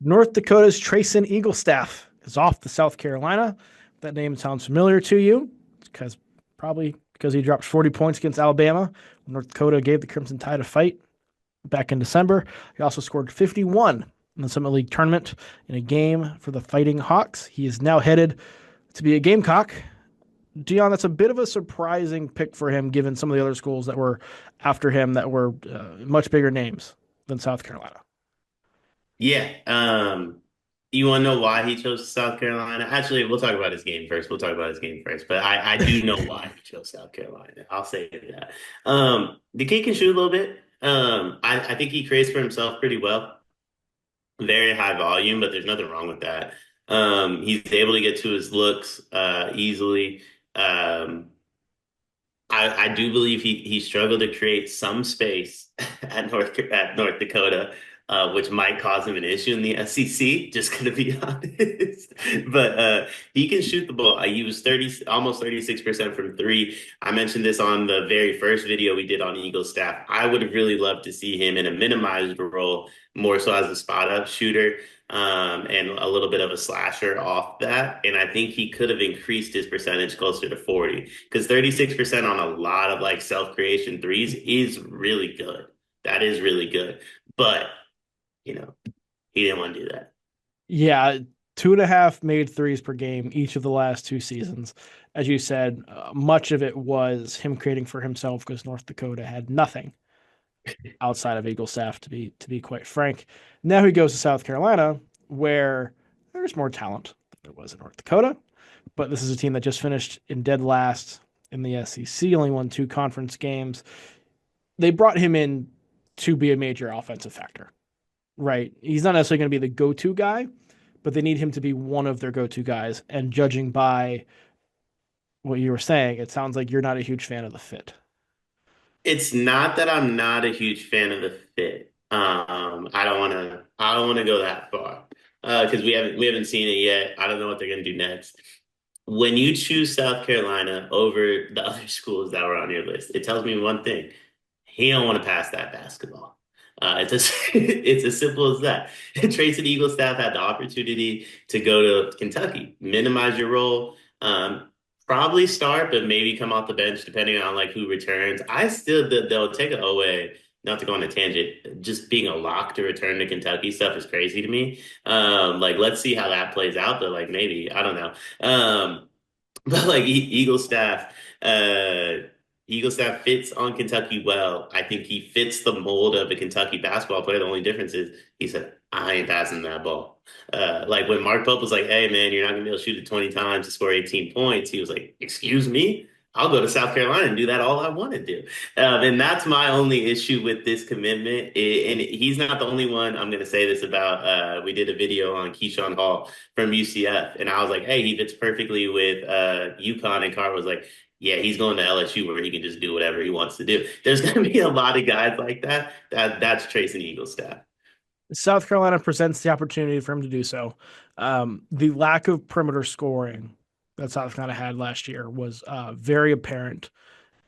North Dakota's Treysen Eaglestaff is off to South Carolina. That name sounds familiar to you because probably because he dropped 40 points against Alabama. North Dakota gave the Crimson Tide a fight back in December. He also scored 51 in the Summit League tournament in a game for the Fighting Hawks. He is now headed to be a Gamecock. Dion, that's a bit of a surprising pick for him, given some of the other schools that were after him that were much bigger names than South Carolina. Yeah. You want to know why he chose South Carolina? Actually, we'll talk about his game first. We'll talk about his game first. But I do know why he chose South Carolina. I'll say that. The kid can shoot a little bit. I think he creates for himself pretty well. Very high volume, but there's nothing wrong with that. He's able to get to his looks easily. Um, I do believe he struggled to create some space at North Dakota, which might cause him an issue in the SEC. Just gonna be honest, but he can shoot the ball. He was 30, almost 36% from three. I mentioned this on the very first video we did on Eaglestaff. I would have really loved to see him in a minimized role, more so as a spot up shooter and a little bit of a slasher off that. And I think he could have increased his percentage closer to 40 because 36% on a lot of like self creation threes is really good. That is really good. But, you know, he didn't want to do that. Yeah, two and a half made threes per game each of the last two seasons. As you said, much of it was him creating for himself because North Dakota had nothing outside of Eagle Staff, to be quite frank. Now he goes to South Carolina, where there's more talent than there was in North Dakota. But this is a team that just finished in dead last in the SEC, only won two conference games. They brought him in to be a major offensive factor, right? He's not necessarily going to be the go-to guy, but they need him to be one of their go-to guys. And judging by what you were saying, it sounds like you're not a huge fan of the fit. It's not that I'm not a huge fan of the fit. I don't want to go that far because we haven't seen it yet. I don't know what they're going to do next. When you choose South Carolina over the other schools that were on your list, it tells me one thing. He don't want to pass that basketball. It's as simple as that. Treysen Eaglestaff had the opportunity to go to Kentucky, minimize your role, probably start, but maybe come off the bench depending on like who returns. I still they'll take it away. Not to go on a tangent, just being a lock to return to Kentucky stuff is crazy to me. Like let's see how that plays out, but like maybe I don't know. But like Eagle staff, Eagle staff fits on Kentucky well. I think he fits the mold of a Kentucky basketball player. The only difference is he said, I ain't passing that ball. Like when Mark Pope was like, hey man, you're not gonna be able to shoot it 20 times to score 18 points. He was like, excuse me? I'll go to South Carolina and do that all I want to do. And that's my only issue with this commitment. And he's not the only one I'm going to say this about. We did a video on Keyshawn Hall from UCF, and I was like, hey, he fits perfectly with UConn. And Carr was like, yeah, he's going to LSU where he can just do whatever he wants to do. There's going to be a lot of guys like that. That's Trayson Eagles staff. South Carolina presents the opportunity for him to do so. The lack of perimeter scoring that South Carolina had last year was very apparent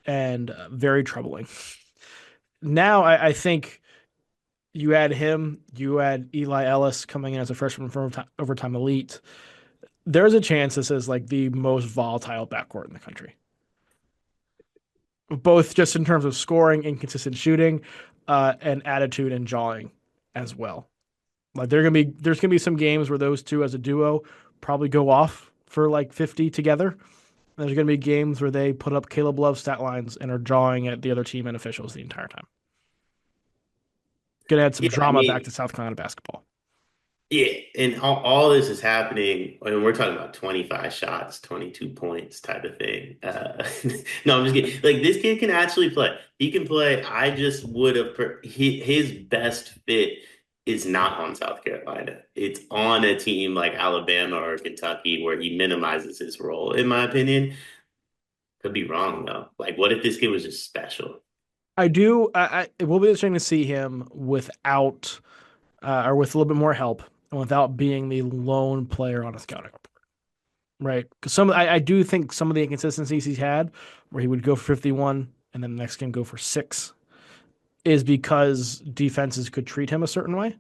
and very troubling. Now, I think you add him, you add Eli Ellis coming in as a freshman from overtime elite. There's a chance this is like the most volatile backcourt in the country, both just in terms of scoring, inconsistent shooting, and attitude and jawing as well. Like there's gonna be some games where those two as a duo probably go off for like 50 together. There's gonna be games where they put up Caleb Love stat lines and are jawing at the other team and officials the entire time. Gonna add some Yeah, I drama back to mean, South Carolina basketball. yeah, and all this is happening. I mean, we're talking about 25 shots, 22 points type of thing. No, I'm just kidding. Like this kid can actually play. He can play. I just would have his best fit is not on South Carolina. It's on a team like Alabama or Kentucky where he minimizes his role, in my opinion. Could be wrong though. Like, what if this kid was just special? I do. It will be interesting to see him without, or with a little bit more help, and without being the lone player on a scouting report, right? Because I do think some of the inconsistencies he's had, where he would go for 51 and then the next game go for six, is because defenses could treat him a certain way.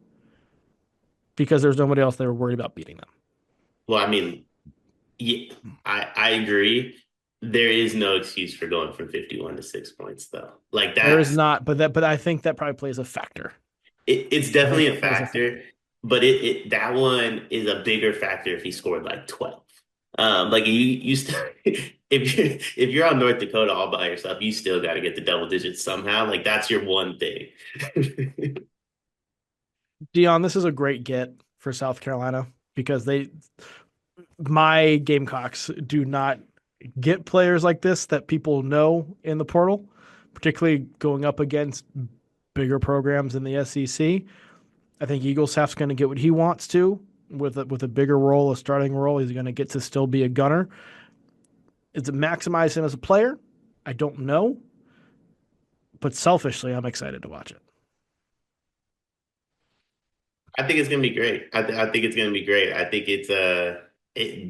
because there's nobody else they were worried about beating them. Well, I mean, yeah, I agree. There is no excuse for going from 51 to 6 points, though. Like There is that's not, but I think that probably plays a factor. it's I think definitely a that plays a factor, factor. but it that one is a bigger factor if he scored like 12. Like you still if you're on North Dakota all by yourself, you still got to get the double digits somehow. Like that's your one thing. Dion, this is a great get for South Carolina because my Gamecocks do not get players like this that people know in the portal, particularly going up against bigger programs in the SEC. I think Eaglestaff's going to get what he wants to with a bigger role, a starting role. He's going to get to still be a gunner. Is it maximize him as a player? I don't know, but selfishly, I'm excited to watch it. I think it's gonna be great. I think it's gonna be great. I think it's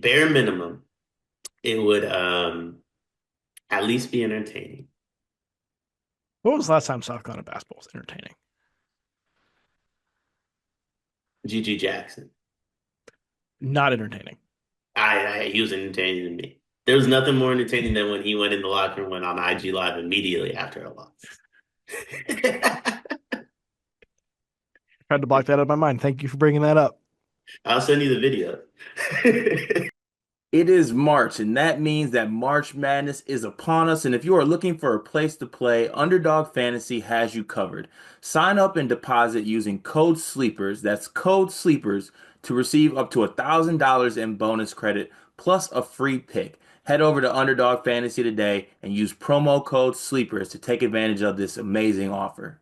bare minimum. It would at least be entertaining. When was the last time South Carolina basketball was entertaining? GG Jackson. Not entertaining. He was entertaining to me. There was nothing more entertaining than when he went in the locker room, went on IG Live immediately after a loss. Tried to block that out of my mind. Thank you for bringing that up. I'll send you the video. It is March, and that means that March Madness is upon us. And if you are looking for a place to play, Underdog Fantasy has you covered. Sign up and deposit using code SLEEPERS, that's code SLEEPERS, to receive up to $1,000 in bonus credit plus a free pick. Head over to Underdog Fantasy today and use promo code SLEEPERS to take advantage of this amazing offer.